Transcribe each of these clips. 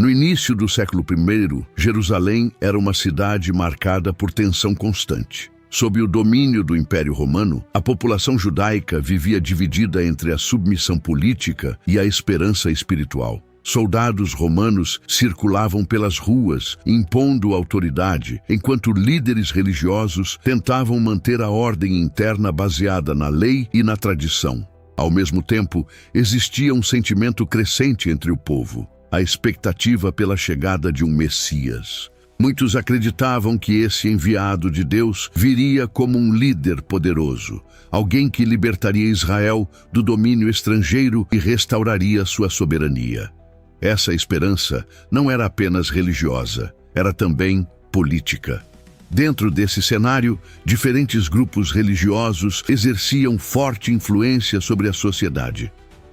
No início do século I, Jerusalém era uma cidade marcada por tensão constante. Sob o domínio do Império Romano, a população judaica vivia dividida entre a submissão política e a esperança espiritual. Soldados romanos circulavam pelas ruas, impondo autoridade, enquanto líderes religiosos tentavam manter a ordem interna baseada na lei e na tradição. Ao mesmo tempo, existia um sentimento crescente entre o povo, a expectativa pela chegada de um Messias. Muitos acreditavam que esse enviado de Deus viria como um líder poderoso, alguém que libertaria Israel do domínio estrangeiro e restauraria sua soberania. Essa esperança não era apenas religiosa, era também política. Dentro desse cenário, diferentes grupos religiosos exerciam forte influência sobre a sociedade.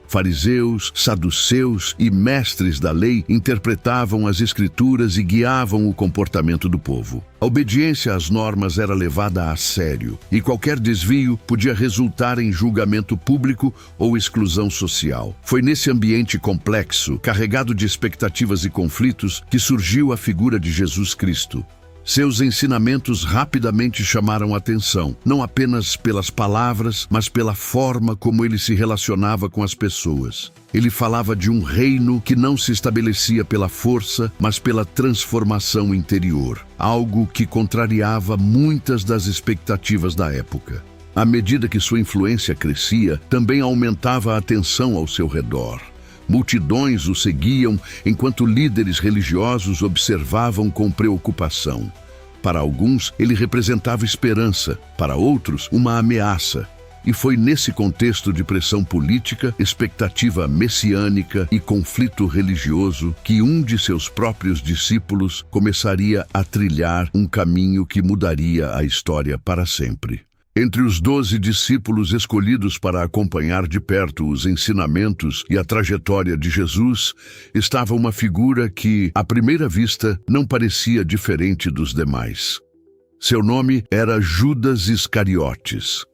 Fariseus, saduceus e mestres da lei interpretavam as escrituras e guiavam o comportamento do povo. A obediência às normas era levada a sério, e qualquer desvio podia resultar em julgamento público ou exclusão social. Foi nesse ambiente complexo, carregado de expectativas e conflitos, que surgiu a figura de Jesus Cristo. Seus ensinamentos rapidamente chamaram atenção, não apenas pelas palavras, mas pela forma como ele se relacionava com as pessoas. Ele falava de um reino que não se estabelecia pela força, mas pela transformação interior, algo que contrariava muitas das expectativas da época. À medida que sua influência crescia, também aumentava a tensão ao seu redor. Multidões o seguiam, enquanto líderes religiosos observavam com preocupação. Para alguns, ele representava esperança, para outros, uma ameaça. E foi nesse contexto de pressão política, expectativa messiânica e conflito religioso que um de seus próprios discípulos começaria a trilhar um caminho que mudaria a história para sempre. Entre os 12 discípulos escolhidos para acompanhar de perto os ensinamentos e a trajetória de Jesus, estava uma figura que, à primeira vista, não parecia diferente dos demais. Seu nome era Judas Iscariotes.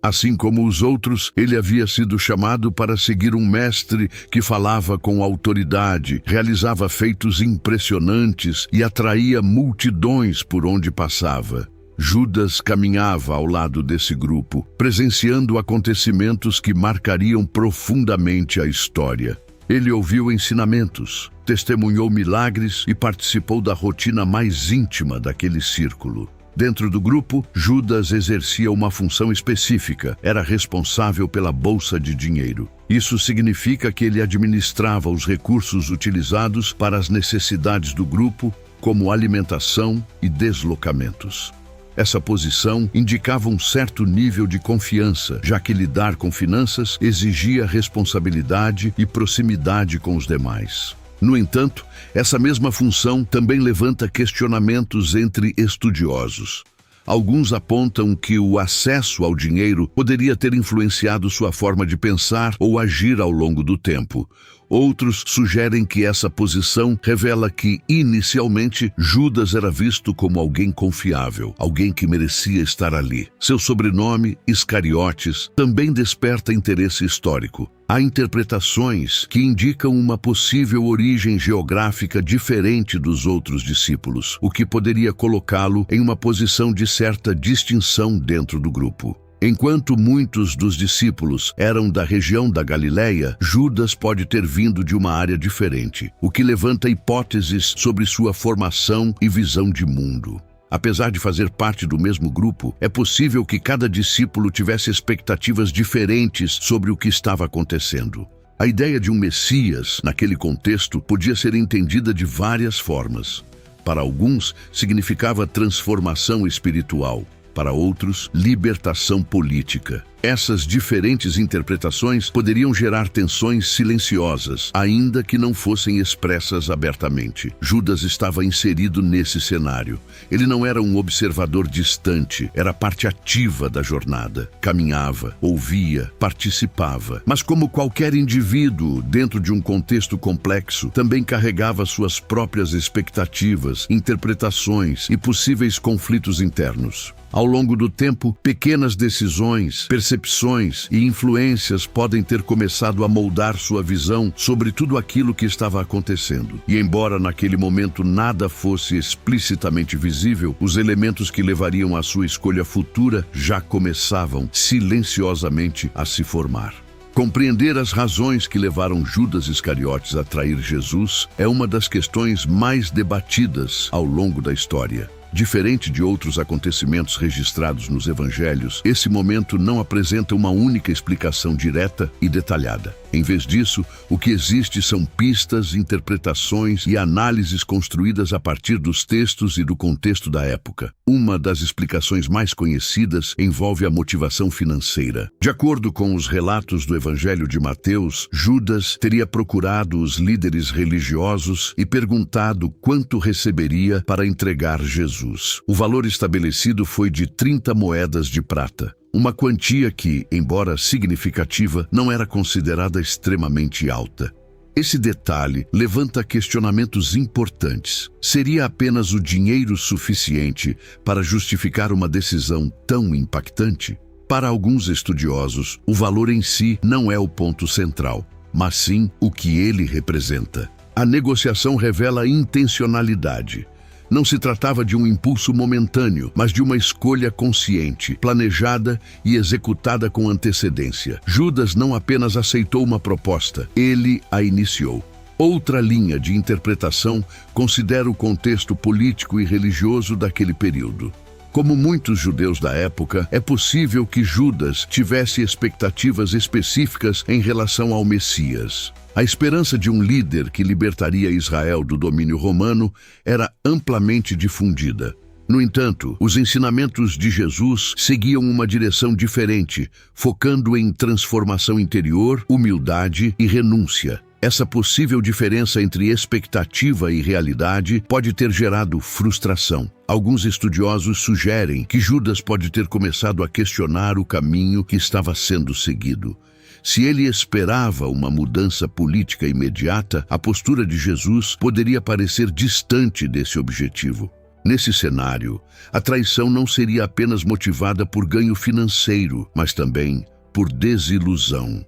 Assim como os outros, ele havia sido chamado para seguir um mestre que falava com autoridade, realizava feitos impressionantes e atraía multidões por onde passava. Judas caminhava ao lado desse grupo, presenciando acontecimentos que marcariam profundamente a história. Ele ouviu ensinamentos, testemunhou milagres e participou da rotina mais íntima daquele círculo. Dentro do grupo, Judas exercia uma função específica, era responsável pela bolsa de dinheiro. Isso significa que ele administrava os recursos utilizados para as necessidades do grupo, como alimentação e deslocamentos. Essa posição indicava um certo nível de confiança, já que lidar com finanças exigia responsabilidade e proximidade com os demais. No entanto, essa mesma função também levanta questionamentos entre estudiosos. Alguns apontam que o acesso ao dinheiro poderia ter influenciado sua forma de pensar ou agir ao longo do tempo. Outros sugerem que essa posição revela que, inicialmente, Judas era visto como alguém confiável, alguém que merecia estar ali. Seu sobrenome, Iscariotes, também desperta interesse histórico. Há interpretações que indicam uma possível origem geográfica diferente dos outros discípulos, o que poderia colocá-lo em uma posição de certa distinção dentro do grupo. Enquanto muitos dos discípulos eram da região da Galileia, Judas pode ter vindo de uma área diferente, o que levanta hipóteses sobre sua formação e visão de mundo. Apesar de fazer parte do mesmo grupo, é possível que cada discípulo tivesse expectativas diferentes sobre o que estava acontecendo. A ideia de um Messias, naquele contexto, podia ser entendida de várias formas. Para alguns, significava transformação espiritual. Para outros, libertação política. Essas diferentes interpretações poderiam gerar tensões silenciosas, ainda que não fossem expressas abertamente. Judas estava inserido nesse cenário. Ele não era um observador distante, era parte ativa da jornada. Caminhava, ouvia, participava. Mas como qualquer indivíduo, dentro de um contexto complexo, também carregava suas próprias expectativas, interpretações e possíveis conflitos internos. Ao longo do tempo, pequenas decisões, percepções e influências podem ter começado a moldar sua visão sobre tudo aquilo que estava acontecendo. E embora naquele momento nada fosse explicitamente visível, os elementos que levariam à sua escolha futura já começavam silenciosamente a se formar. Compreender as razões que levaram Judas Iscariotes a trair Jesus é uma das questões mais debatidas ao longo da história. Diferente de outros acontecimentos registrados nos evangelhos, esse momento não apresenta uma única explicação direta e detalhada. Em vez disso, o que existe são pistas, interpretações e análises construídas a partir dos textos e do contexto da época. Uma das explicações mais conhecidas envolve a motivação financeira. De acordo com os relatos do Evangelho de Mateus, Judas teria procurado os líderes religiosos e perguntado quanto receberia para entregar Jesus. O valor estabelecido foi de 30 moedas de prata. Uma quantia que, embora significativa, não era considerada extremamente alta. Esse detalhe levanta questionamentos importantes. Seria apenas o dinheiro suficiente para justificar uma decisão tão impactante? Para alguns estudiosos, o valor em si não é o ponto central, mas sim o que ele representa. A negociação revela intencionalidade. Não se tratava de um impulso momentâneo, mas de uma escolha consciente, planejada e executada com antecedência. Judas não apenas aceitou uma proposta, ele a iniciou. Outra linha de interpretação considera o contexto político e religioso daquele período. Como muitos judeus da época, é possível que Judas tivesse expectativas específicas em relação ao Messias. A esperança de um líder que libertaria Israel do domínio romano era amplamente difundida. No entanto, os ensinamentos de Jesus seguiam uma direção diferente, focando em transformação interior, humildade e renúncia. Essa possível diferença entre expectativa e realidade pode ter gerado frustração. Alguns estudiosos sugerem que Judas pode ter começado a questionar o caminho que estava sendo seguido. Se ele esperava uma mudança política imediata, a postura de Jesus poderia parecer distante desse objetivo. Nesse cenário, a traição não seria apenas motivada por ganho financeiro, mas também por desilusão.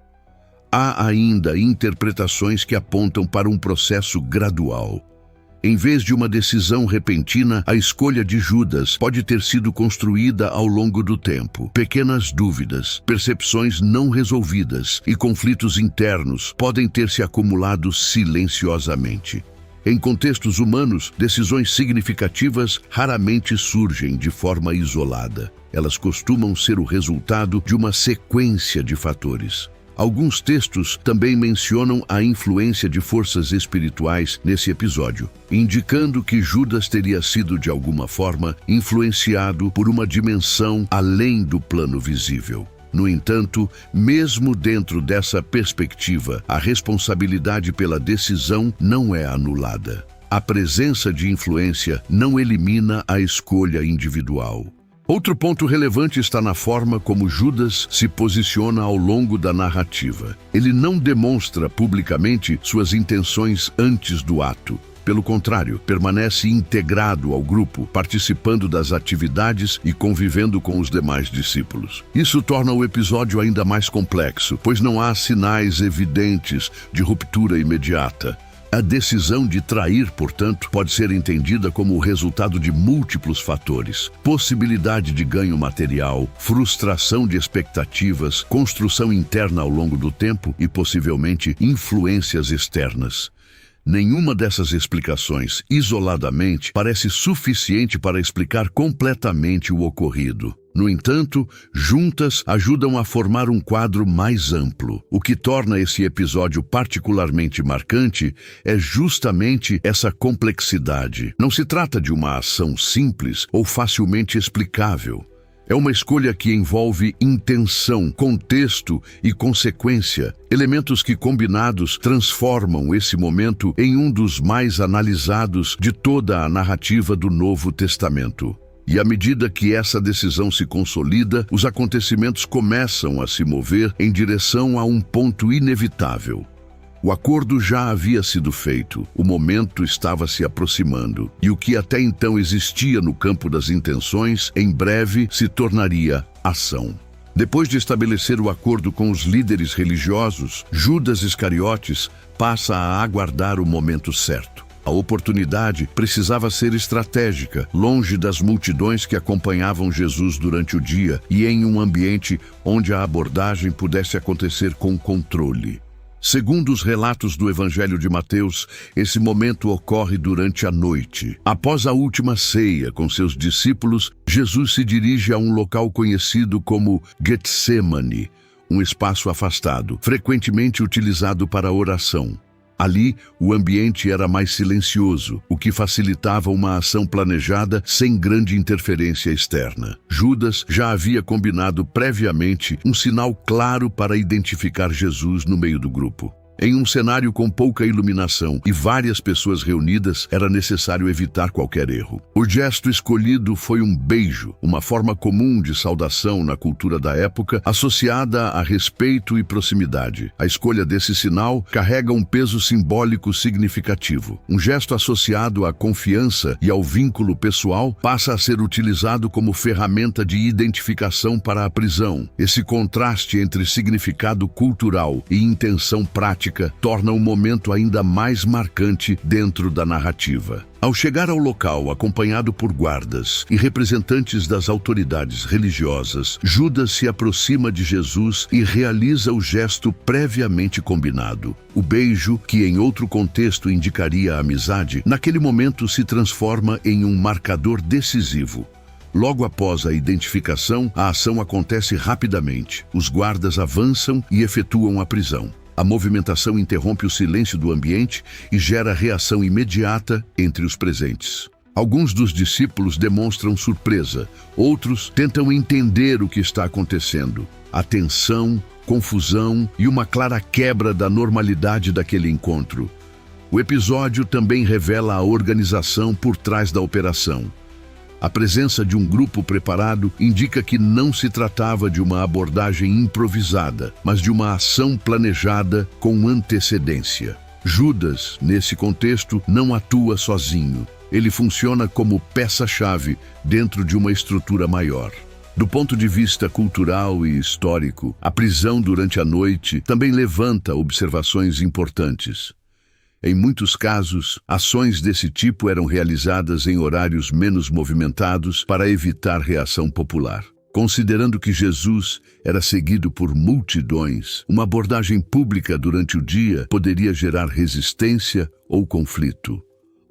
Há ainda interpretações que apontam para um processo gradual. Em vez de uma decisão repentina, a escolha de Judas pode ter sido construída ao longo do tempo. Pequenas dúvidas, percepções não resolvidas e conflitos internos podem ter se acumulado silenciosamente. Em contextos humanos, decisões significativas raramente surgem de forma isolada. Elas costumam ser o resultado de uma sequência de fatores. Alguns textos também mencionam a influência de forças espirituais nesse episódio, indicando que Judas teria sido, de alguma forma, influenciado por uma dimensão além do plano visível. No entanto, mesmo dentro dessa perspectiva, a responsabilidade pela decisão não é anulada. A presença de influência não elimina a escolha individual. Outro ponto relevante está na forma como Judas se posiciona ao longo da narrativa. Ele não demonstra publicamente suas intenções antes do ato. Pelo contrário, permanece integrado ao grupo, participando das atividades e convivendo com os demais discípulos. Isso torna o episódio ainda mais complexo, pois não há sinais evidentes de ruptura imediata. A decisão de trair, portanto, pode ser entendida como o resultado de múltiplos fatores: possibilidade de ganho material, frustração de expectativas, construção interna ao longo do tempo e, possivelmente, influências externas. Nenhuma dessas explicações, isoladamente, parece suficiente para explicar completamente o ocorrido. No entanto, juntas ajudam a formar um quadro mais amplo. O que torna esse episódio particularmente marcante é justamente essa complexidade. Não se trata de uma ação simples ou facilmente explicável. É uma escolha que envolve intenção, contexto e consequência, elementos que, combinados, transformam esse momento em um dos mais analisados de toda a narrativa do Novo Testamento. E à medida que essa decisão se consolida, os acontecimentos começam a se mover em direção a um ponto inevitável. O acordo já havia sido feito, o momento estava se aproximando, e o que até então existia no campo das intenções, em breve se tornaria ação. Depois de estabelecer o acordo com os líderes religiosos, Judas Iscariotes passa a aguardar o momento certo. A oportunidade precisava ser estratégica, longe das multidões que acompanhavam Jesus durante o dia e em um ambiente onde a abordagem pudesse acontecer com controle. Segundo os relatos do Evangelho de Mateus, esse momento ocorre durante a noite. Após a última ceia com seus discípulos, Jesus se dirige a um local conhecido como Getsemane, um espaço afastado, frequentemente utilizado para oração. Ali, o ambiente era mais silencioso, o que facilitava uma ação planejada sem grande interferência externa. Judas já havia combinado previamente um sinal claro para identificar Jesus no meio do grupo. Em um cenário com pouca iluminação e várias pessoas reunidas, era necessário evitar qualquer erro. O gesto escolhido foi um beijo, uma forma comum de saudação na cultura da época, associada a respeito e proximidade. A escolha desse sinal carrega um peso simbólico significativo. Um gesto associado à confiança e ao vínculo pessoal passa a ser utilizado como ferramenta de identificação para a prisão. Esse contraste entre significado cultural e intenção prática torna o momento ainda mais marcante dentro da narrativa. Ao chegar ao local, acompanhado por guardas e representantes das autoridades religiosas, Judas se aproxima de Jesus e realiza o gesto previamente combinado. O beijo, que em outro contexto indicaria a amizade, naquele momento se transforma em um marcador decisivo. Logo após a identificação, a ação acontece rapidamente. Os guardas avançam e efetuam a prisão. A movimentação interrompe o silêncio do ambiente e gera reação imediata entre os presentes. Alguns dos discípulos demonstram surpresa, outros tentam entender o que está acontecendo. A tensão, confusão e uma clara quebra da normalidade daquele encontro. O episódio também revela a organização por trás da operação. A presença de um grupo preparado indica que não se tratava de uma abordagem improvisada, mas de uma ação planejada com antecedência. Judas, nesse contexto, não atua sozinho. Ele funciona como peça-chave dentro de uma estrutura maior. Do ponto de vista cultural e histórico, a prisão durante a noite também levanta observações importantes. Em muitos casos, ações desse tipo eram realizadas em horários menos movimentados para evitar reação popular. Considerando que Jesus era seguido por multidões, uma abordagem pública durante o dia poderia gerar resistência ou conflito.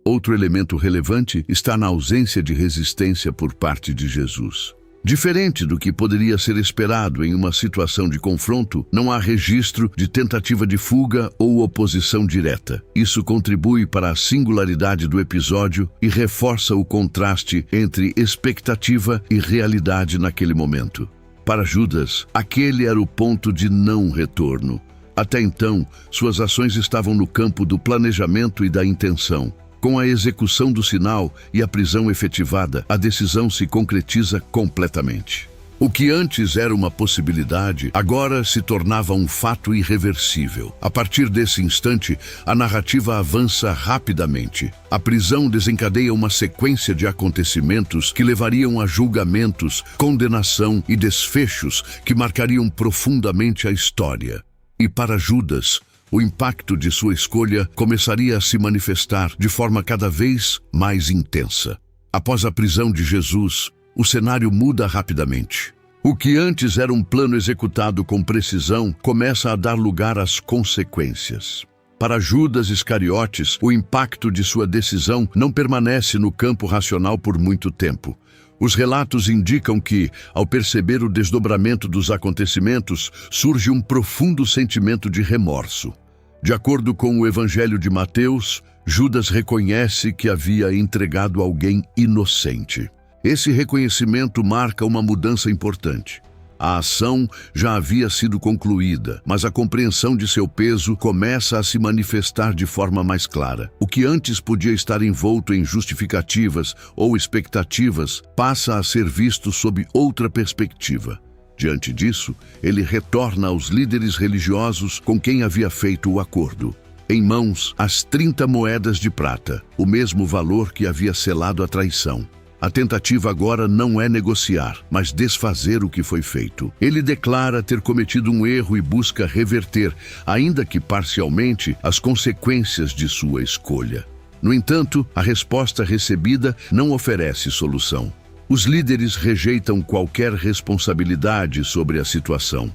Outro elemento relevante está na ausência de resistência por parte de Jesus. Diferente do que poderia ser esperado em uma situação de confronto, não há registro de tentativa de fuga ou oposição direta. Isso contribui para a singularidade do episódio e reforça o contraste entre expectativa e realidade naquele momento. Para Judas, aquele era o ponto de não retorno. Até então, suas ações estavam no campo do planejamento e da intenção. Com a execução do sinal e a prisão efetivada, a decisão se concretiza completamente. O que antes era uma possibilidade, agora se tornava um fato irreversível. A partir desse instante, a narrativa avança rapidamente. A prisão desencadeia uma sequência de acontecimentos que levariam a julgamentos, condenação e desfechos que marcariam profundamente a história. E para Judas, o impacto de sua escolha começaria a se manifestar de forma cada vez mais intensa. Após a prisão de Jesus, o cenário muda rapidamente. O que antes era um plano executado com precisão começa a dar lugar às consequências. Para Judas Iscariotes, o impacto de sua decisão não permanece no campo racional por muito tempo. Os relatos indicam que, ao perceber o desdobramento dos acontecimentos, surge um profundo sentimento de remorso. De acordo com o Evangelho de Mateus, Judas reconhece que havia entregado alguém inocente. Esse reconhecimento marca uma mudança importante. A ação já havia sido concluída, mas a compreensão de seu peso começa a se manifestar de forma mais clara. O que antes podia estar envolto em justificativas ou expectativas passa a ser visto sob outra perspectiva. Diante disso, ele retorna aos líderes religiosos com quem havia feito o acordo. Em mãos, as 30 moedas de prata, o mesmo valor que havia selado a traição. A tentativa agora não é negociar, mas desfazer o que foi feito. Ele declara ter cometido um erro e busca reverter, ainda que parcialmente, as consequências de sua escolha. No entanto, a resposta recebida não oferece solução. Os líderes rejeitam qualquer responsabilidade sobre a situação.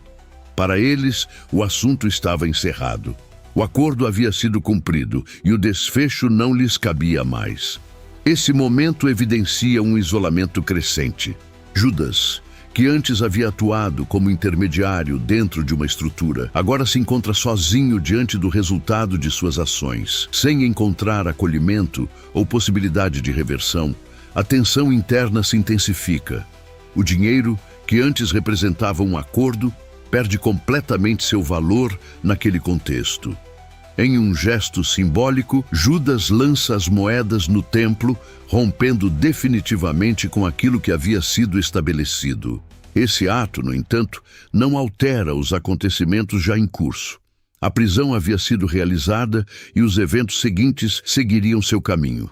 Para eles, o assunto estava encerrado. O acordo havia sido cumprido e o desfecho não lhes cabia mais. Esse momento evidencia um isolamento crescente. Judas, que antes havia atuado como intermediário dentro de uma estrutura, agora se encontra sozinho diante do resultado de suas ações. Sem encontrar acolhimento ou possibilidade de reversão, a tensão interna se intensifica. O dinheiro, que antes representava um acordo, perde completamente seu valor naquele contexto. Em um gesto simbólico, Judas lança as moedas no templo, rompendo definitivamente com aquilo que havia sido estabelecido. Esse ato, no entanto, não altera os acontecimentos já em curso. A prisão havia sido realizada e os eventos seguintes seguiriam seu caminho.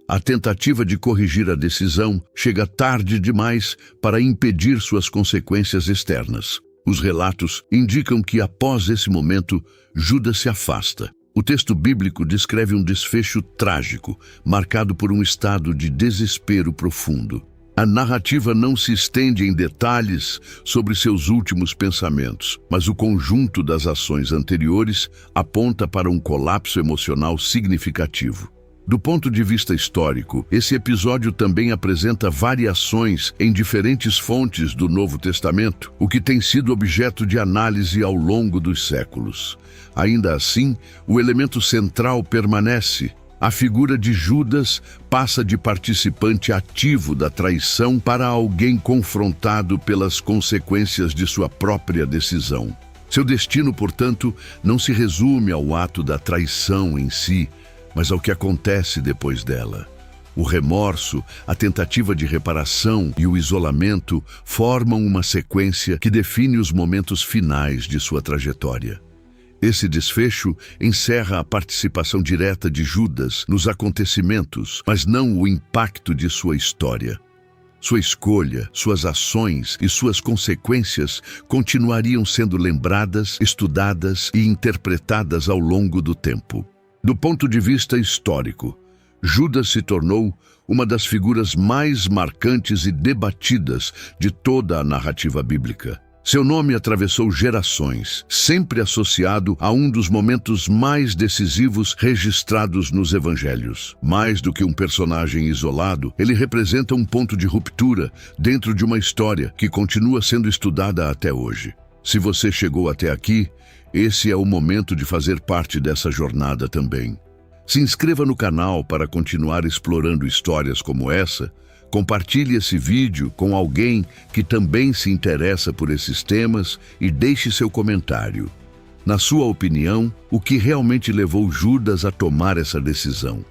A tentativa de corrigir a decisão chega tarde demais para impedir suas consequências externas. Os relatos indicam que, após esse momento, Judas se afasta. O texto bíblico descreve um desfecho trágico, marcado por um estado de desespero profundo. A narrativa não se estende em detalhes sobre seus últimos pensamentos, mas o conjunto das ações anteriores aponta para um colapso emocional significativo. Do ponto de vista histórico, esse episódio também apresenta variações em diferentes fontes do Novo Testamento, o que tem sido objeto de análise ao longo dos séculos. Ainda assim, o elemento central permanece. A figura de Judas passa de participante ativo da traição para alguém confrontado pelas consequências de sua própria decisão. Seu destino, portanto, não se resume ao ato da traição em si, mas ao que acontece depois dela. O remorso, a tentativa de reparação e o isolamento formam uma sequência que define os momentos finais de sua trajetória. Esse desfecho encerra a participação direta de Judas nos acontecimentos, mas não o impacto de sua história. Sua escolha, suas ações e suas consequências continuariam sendo lembradas, estudadas e interpretadas ao longo do tempo. Do ponto de vista histórico, Judas se tornou uma das figuras mais marcantes e debatidas de toda a narrativa bíblica. Seu nome atravessou gerações, sempre associado a um dos momentos mais decisivos registrados nos evangelhos. Mais do que um personagem isolado, ele representa um ponto de ruptura dentro de uma história que continua sendo estudada até hoje. Se você chegou até aqui, esse é o momento de fazer parte dessa jornada também. Se inscreva no canal para continuar explorando histórias como essa. Compartilhe esse vídeo com alguém que também se interessa por esses temas e deixe seu comentário. Na sua opinião, o que realmente levou Judas a tomar essa decisão?